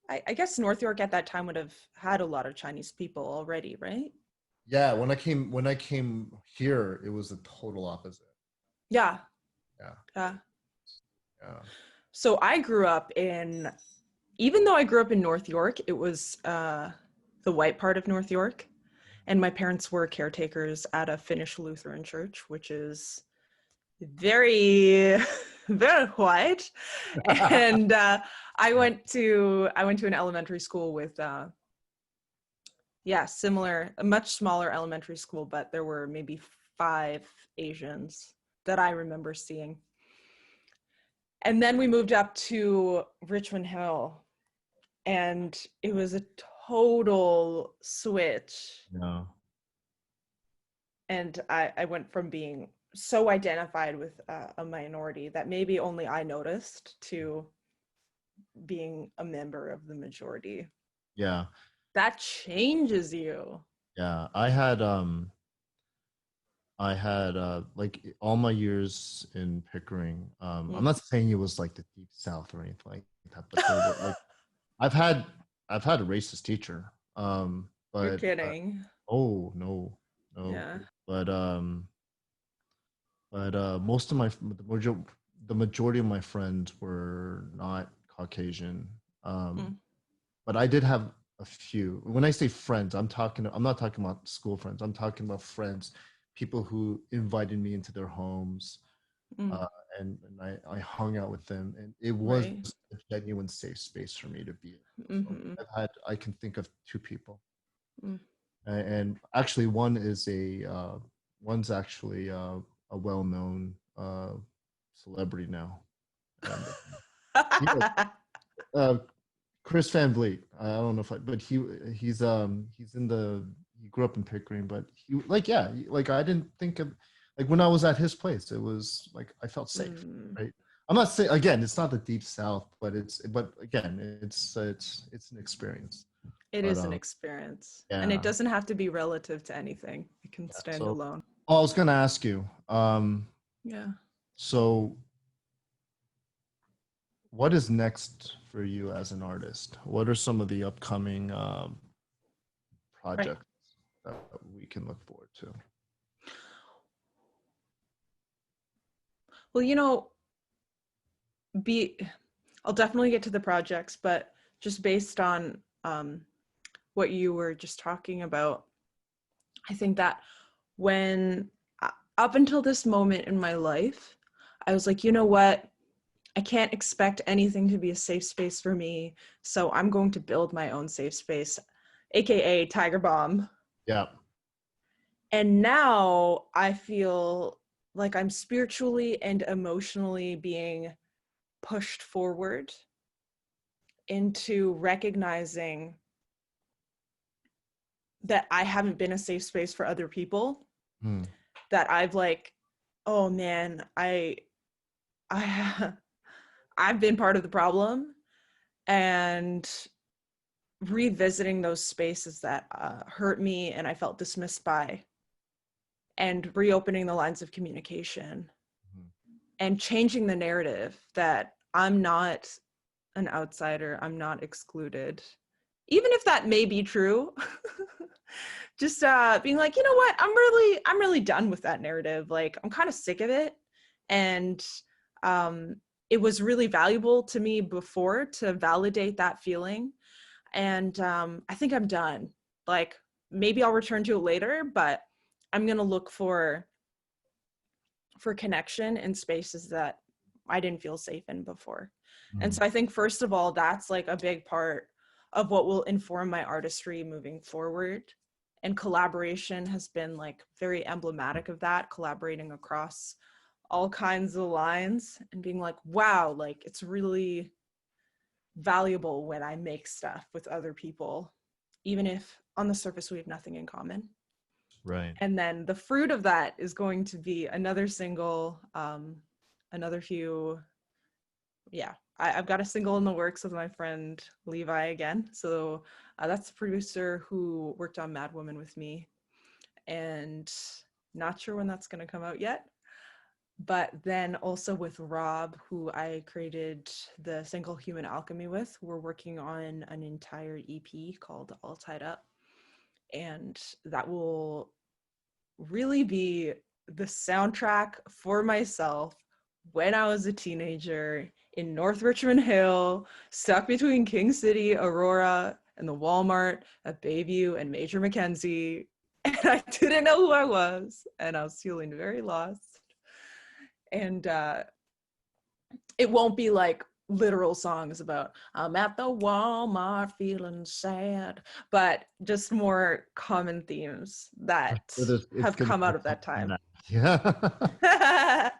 I guess North York at that time would have had a lot of Chinese people already, right? Yeah. When I came here, it was the total opposite. Yeah. Yeah. Yeah. Yeah. So I grew up in, even though I grew up in North York, it was the white part of North York. And my parents were caretakers at a Finnish Lutheran church, which is very, very white. And I went to an elementary school with, yeah, similar, a much smaller elementary school, but there were maybe 5 Asians that I remember seeing. And then we moved up to Richmond Hill, and it was a total switch. Yeah. And I went from being so identified with a minority that maybe only I noticed to being a member of the majority. Yeah. That changes you. Yeah. I had like all my years in Pickering. I'm not saying it was like the deep South or anything like that, but there were like I've had I've had a racist teacher. You're But kidding. oh no, no. Yeah. But most of the majority of my friends were not Caucasian. Mm. But I did have a few. When I say friends, I'm not talking about school friends. I'm talking about friends, people who invited me into their homes, Mm. uh, and I hung out with them, and it was Right. a genuine safe space for me to be in. So Mm-hmm. I can think of 2 people, Mm. and actually one's actually a well-known celebrity now, and he, uh, Chris Van Vliet. I don't know if but he's in the he grew up in Pickering, but he like yeah, like I didn't think of like when I was at his place, it was like I felt safe, Mm. right? I'm not saying again, it's not the deep South, but again, it's an experience. It But is an experience. And it yeah, doesn't have to be relative to anything. It can yeah. stand So alone. oh, I was gonna ask you, Yeah. so what is next for you as an artist? What are some of the upcoming Right. projects that we can look forward to? Well, be I'll definitely get to the projects, but just based on what you were just talking about, I think that when up until this moment in my life, I was like, you know what? I can't expect anything to be a safe space for me, so I'm going to build my own safe space, aka Tiger Balme. Yeah. And now I feel like I'm spiritually and emotionally being pushed forward into recognizing that I haven't been a safe space for other people, Hmm. that I've like, oh man, I I've been part of the problem, and revisiting those spaces that hurt me and I felt dismissed by, and reopening the lines of communication Mhm. and changing the narrative that I'm not an outsider, I'm not excluded. Even if that may be true, just being like, you know what, I'm really done with that narrative. Like, I'm kind of sick of it. And it was really valuable to me before to validate that feeling. And I think I'm done. Like, maybe I'll return to it later, but I'm gonna look for connection in spaces that I didn't feel safe in before. And so I think, first of all, that's like a big part of what will inform my artistry moving forward. And collaboration has been like very emblematic of that, collaborating across all kinds of lines and being like, wow, like it's really valuable when I make stuff with other people, even if on the surface we have nothing in common. Right. And then the fruit of that is going to be another single, another few. Yeah, I've got a single in the works with my friend Levi again. So that's the producer who worked on Mad Woman with me, and not sure when that's going to come out yet. But then also with Rob, who I created the single Human Alchemy with, we're working on an entire EP called All Tied Up. And that will really be the soundtrack for myself when I was a teenager in North Richmond Hill, stuck between King City, Aurora, and the Walmart at Bayview and Major Mackenzie. And I didn't know who I was, and I was feeling very lost. And it won't be like literal songs about I'm at the Walmart feeling sad, but just more common themes that have come out of that time. Yeah.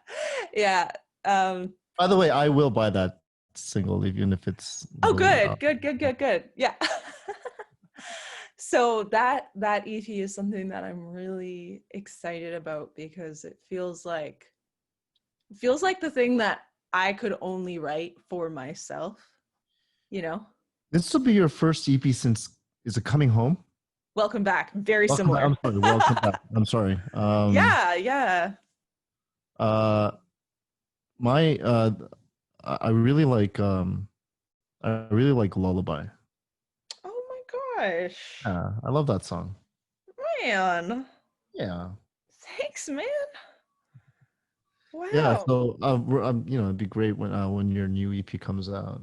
Yeah. By the way, I will buy that single, even if it's Oh, really, good. Yeah. So that EP is something that I'm really excited about, because it feels like the thing that I could only write for myself, you know? This will be your first EP since, is it Coming Home? Welcome back. Very Welcome back. similar. I'm sorry. Welcome back. I'm sorry. Yeah. My I really like Lullaby. Oh my gosh. Yeah, I love that song. Man. Yeah. Thanks, man. Wow. Yeah. So it'd be great when your new EP comes out.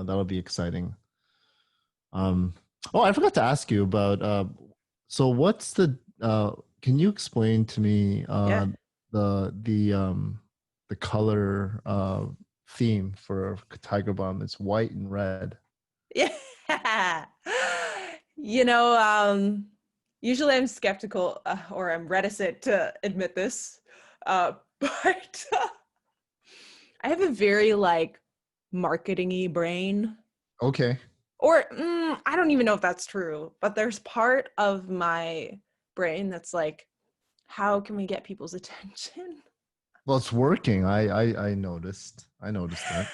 That'll be exciting. Oh, I forgot to ask you about so what's the can you explain to me Yeah. the color theme for Tiger Balm? It's white and red. Yeah. Usually I'm skeptical or I'm reticent to admit this, but I have a very like marketing-y brain. Okay. Or I don't even know if that's true, but there's part of my brain that's like, how can we get people's attention? Well, it's working. I noticed. I noticed that.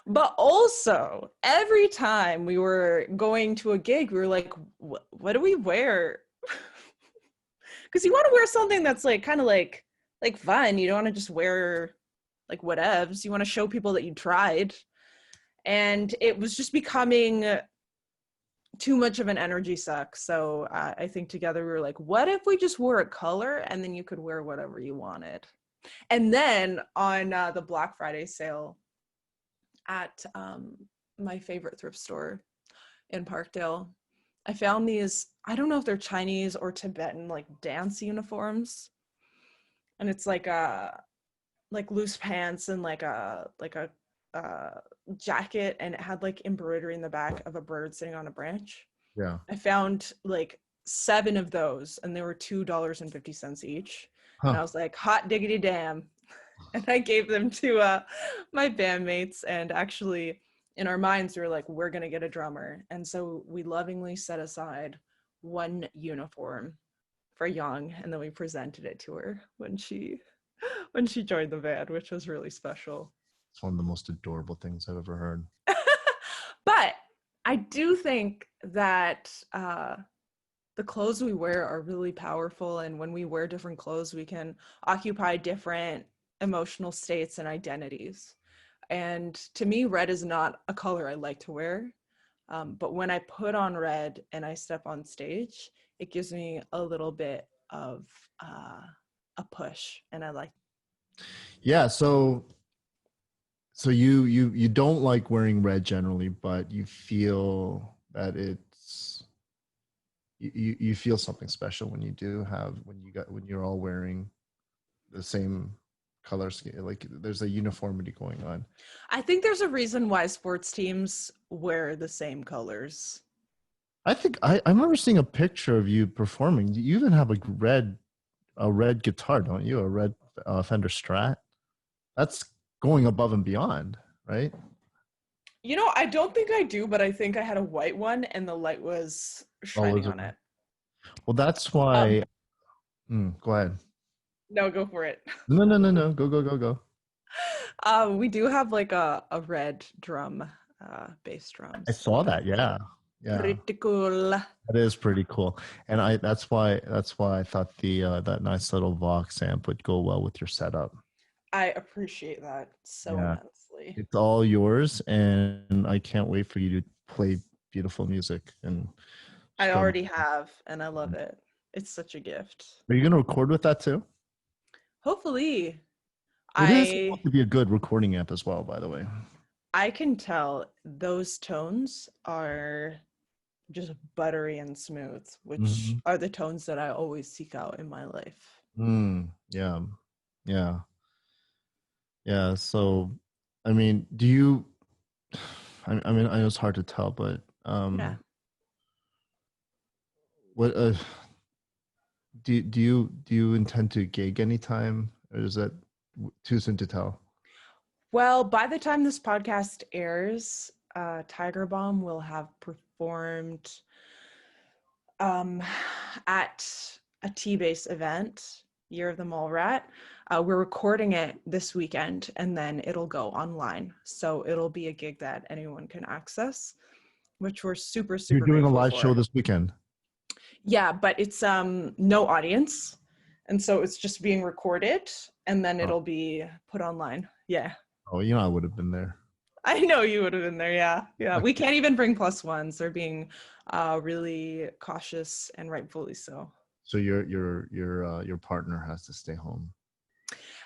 But also, every time we were going to a gig, we were like, what do we wear? Because you want to wear something that's like kind of like fun. You don't want to just wear like whatevs. You want to show people that you tried. And it was just becoming too much of an energy suck. So I think together we were like, what if we just wore a color and then you could wear whatever you wanted? And then on the Black Friday sale at my favorite thrift store in Parkdale, I found these, I don't know if they're Chinese or Tibetan like dance uniforms. And it's like loose pants and like a jacket, and it had like embroidery in the back of a bird sitting on a branch. Yeah. I found like 7 of those, and they were $2.50 each. Huh. And I was like, hot diggity damn. And I gave them to my bandmates, and actually in our minds we were like, we're gonna get a drummer. And so we lovingly set aside one uniform for Young, and then we presented it to her when she joined the band, which was really special. It's one of the most adorable things I've ever heard. But I do think that the clothes we wear are really powerful, and when we wear different clothes, we can occupy different emotional states and identities. And to me, red is not a color I like to wear. But when I put on red and I step on stage, it gives me a little bit of a push, and I like. Yeah. So you don't like wearing red generally, but you feel that you feel something special when you do have when you're all wearing the same color scheme. Like there's a uniformity going on. I think there's a reason why sports teams wear the same colors. I think I remember seeing a picture of you performing. You even have a red guitar, don't you? A red Fender Strat. That's going above and beyond, right? You know, I don't think I do, but I think I had a white one and the light was Oh, shining was it? on it. Well, that's why. Go ahead. No, go for it. No. Go. We do have like a red drum, bass I drums. saw that. Yeah. Pretty cool. That is pretty cool. And that's why I thought the that nice little Vox amp would go well with your setup. I appreciate that so Yeah. immensely. It's all yours, and I can't wait for you to play beautiful music and I strum. already have, and I love it. It's such a gift. Are you gonna record with that too? Hopefully, It is I supposed to be a good recording amp as well, by the way. I can tell those tones are just buttery and smooth, which Mhm. are the tones that I always seek out in my life. Yeah. Yeah. So, I mean, do you? I mean, I know it's hard to tell, but Yeah. what do you intend to gig anytime, or is that too soon to tell? Well, by the time this podcast airs, Tiger Balm will have performed at a T-Base event, Year of the Mole Rat. We're recording it this weekend, and then it'll go online. So it'll be a gig that anyone can access, which we're super, You're super doing a grateful live show for. this weekend. Yeah, but it's no audience. And so it's just being recorded, and then it'll be put online. Yeah. Oh, you know, I would have been there. I know you would have been there. Yeah. We can't even bring plus ones. They're being really cautious, and rightfully so. So your partner has to stay home.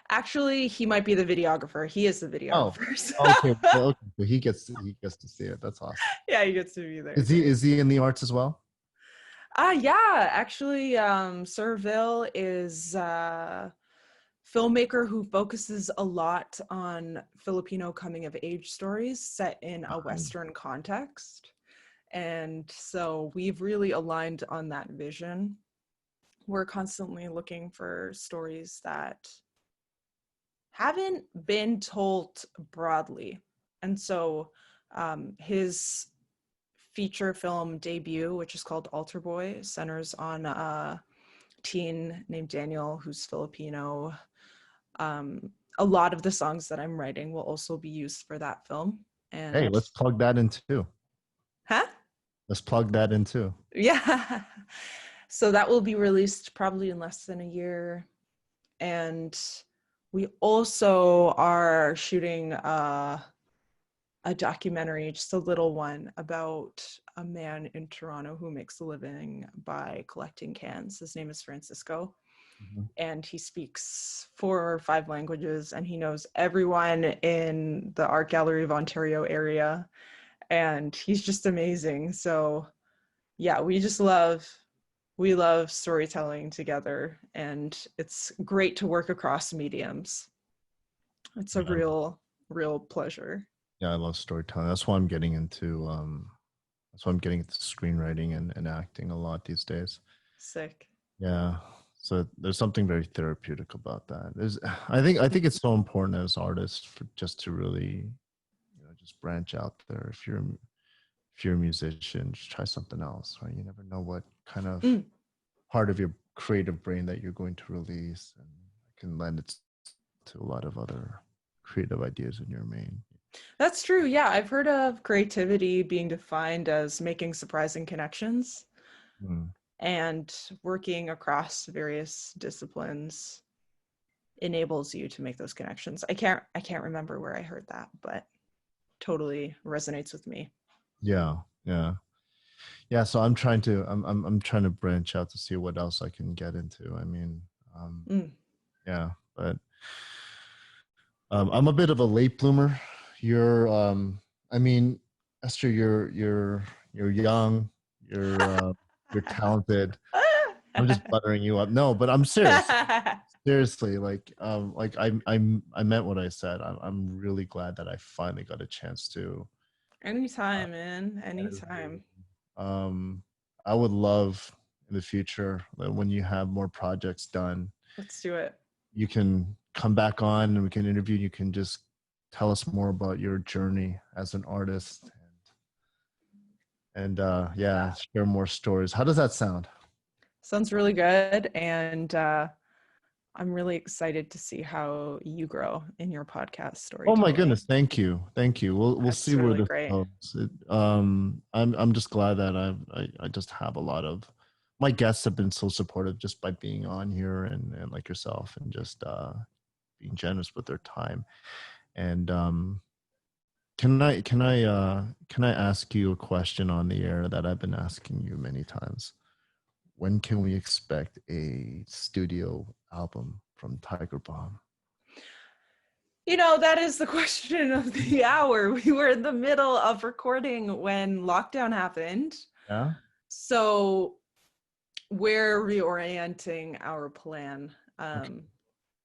Actually, he might be the videographer. He is the Oh, videographer. So. okay. Well, okay. So he gets to see it. That's awesome. Yeah, he gets to be there. Is he in the arts as well? Yeah, actually, Serville is a filmmaker who focuses a lot on Filipino coming of age stories set in a Western context. And so we've really aligned on that vision. We're constantly looking for stories that haven't been told broadly. And so his feature film debut, which is called Altar Boy, centers on a teen named Daniel who's Filipino. A lot of the songs that I'm writing will also be used for that film. And Hey, let's plug that in too. huh? Let's plug that in too. Yeah. So that will be released probably in less than a year. And we also are shooting a documentary, just a little one, about a man in Toronto who makes a living by collecting cans. His name is Francisco. Mm-hmm. And he speaks 4 or 5 languages, and he knows everyone in the Art Gallery of Ontario area. And he's just amazing. So yeah, we love storytelling together, and it's great to work across mediums. It's a real pleasure. Yeah, I love storytelling. That's why I'm getting into screenwriting and acting a lot these days. Sick. Yeah. So there's something very therapeutic about that. I think it's so important as artists for just to really, just branch out there. If you're a musician, just try something else, right? You never know what kind of part of your creative brain that you're going to release, and it can lend it to a lot of other creative ideas in your main. That's true. Yeah, I've heard of creativity being defined as making surprising connections. and working across various disciplines enables you to make those connections. I can't remember where I heard that, but totally resonates with me. Yeah. So I'm trying to branch out to see what else I can get into. I mean, yeah, but I'm a bit of a late bloomer. You're I mean, Estyr, you're young, you're talented. I'm just buttering you up. No, but I'm serious. Seriously, like I meant what I said. I'm really glad that I finally got a chance to. Anytime, man. Anytime. I would love in the future that when you have more projects done, Let's do it. you can come back on and we can interview. You can just tell us more about your journey as an artist and share more stories. How does that sound? Sounds really good. And I'm really excited to see how you grow in your podcast story. Oh my goodness, thank you. We'll see really where this great. goes. I'm just glad that I just have a lot of my guests have been so supportive just by being on here and like yourself and just being generous with their time. And can I ask you a question on the air that I've been asking you many times? When can we expect a studio album from Tiger Balme? You know, that is the question of the hour. We were in the middle of recording when lockdown happened. Yeah. So we're reorienting our plan. Okay.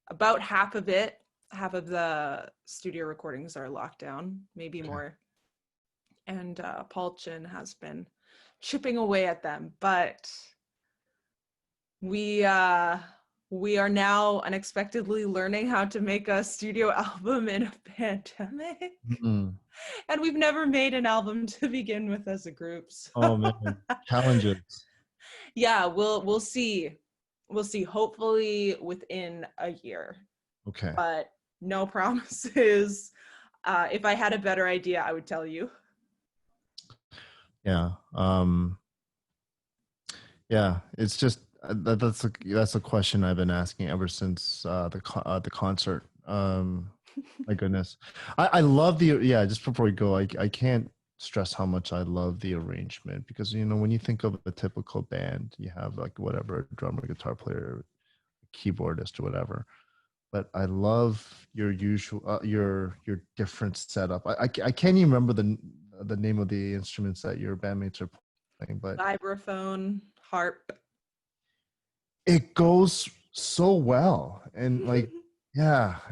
About half of the studio recordings are locked down, maybe more. And Paul Chin has been chipping away at them, but we are now unexpectedly learning how to make a studio album in a pandemic. Mm-hmm. And we've never made an album to begin with as a group. So. Oh man, challenges. Yeah, we'll see. We'll see. Hopefully within a year. Okay. But no promises. If I had a better idea, I would tell you. Yeah. Yeah. It's just that's a question I've been asking ever since the concert. My goodness, I love just before we go, I can't stress how much I love the arrangement because when you think of a typical band, you have like whatever drummer, guitar player, keyboardist, or whatever. But I love your usual your different setup. I can't even remember the name of the instruments that your bandmates are playing, but vibraphone, harp. It goes so well, and like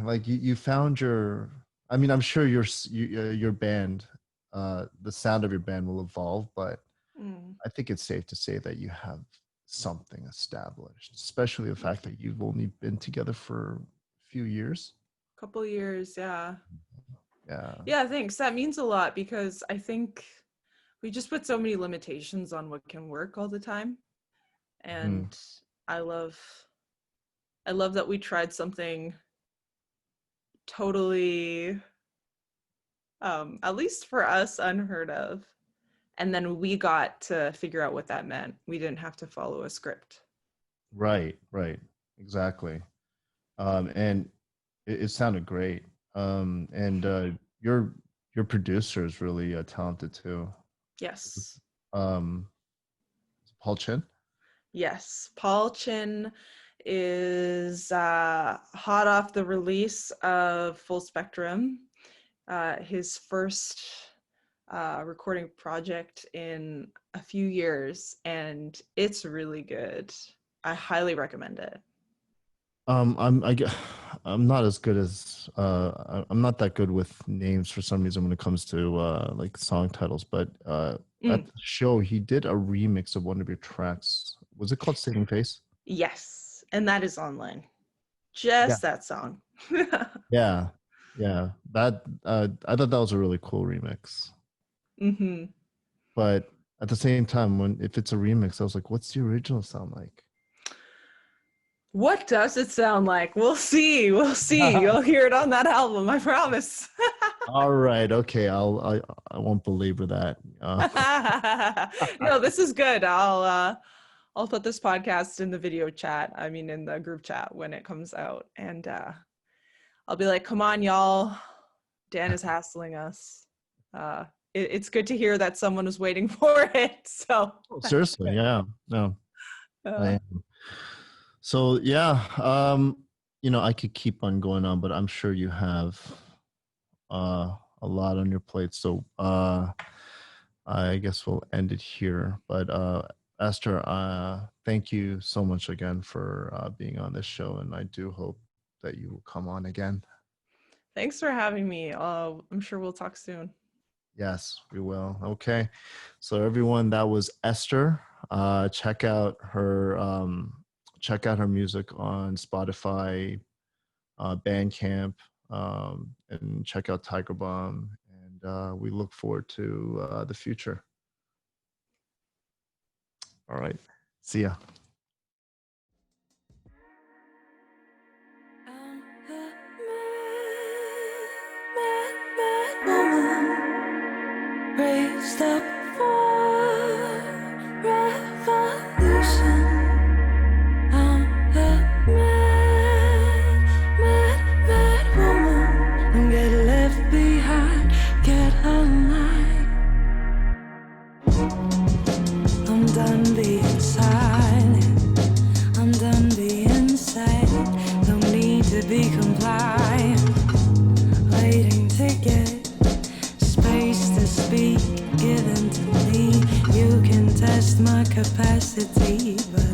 like you found your. I mean, I'm sure your band, the sound of your band will evolve, but I think it's safe to say that you have something established, especially the fact that you've only been together for a few years. Couple years, yeah. Yeah, thanks. That means a lot because I think we just put so many limitations on what can work all the time. And I love that we tried something totally at least for us unheard of, and then we got to figure out what that meant. We didn't have to follow a script. Right, exactly. And it sounded great. And your producer is really talented too. Yes. Paul Chin? Yes. Paul Chin is hot off the release of Full Spectrum, his first recording project in a few years, and it's really good. I highly recommend it. I'm not as good as I'm not that good with names for some reason when it comes to like song titles, but at the show he did a remix of one of your tracks. Was it called Saving Face? Yes, and that is online. Just that song. Yeah. That I thought that was a really cool remix. But at the same time, if it's a remix, I was like, what's the original sound like? What does it sound like? We'll see. You'll hear it on that album, I promise. All right. Okay. I won't belabor that. No, this is good. I'll put this podcast in the video chat. I mean, in the group chat when it comes out, and I'll be like, "Come on, y'all! Dan is hassling us." It's good to hear that someone was waiting for it. So Oh, seriously, yeah, no, I uh, am. So yeah, I could keep on going on, but I'm sure you have a lot on your plate. So I guess we'll end it here. But Estyr, thank you so much again for being on this show, and I do hope that you will come on again. thanks for having me. I'm sure we'll talk soon. Yes, we will. Okay, so everyone, that was Estyr. Check out her music on Spotify, Bandcamp, and check out Tiger Balme. And we look forward to the future. All right, see ya. I'm a mad woman, raised up for revolution. I'm a mad woman. Don't get left behind, get online. I'm done being silent, I'm done being sad. Don't need to be compliant, waiting to get space to speak given to me. You can test my capacity, but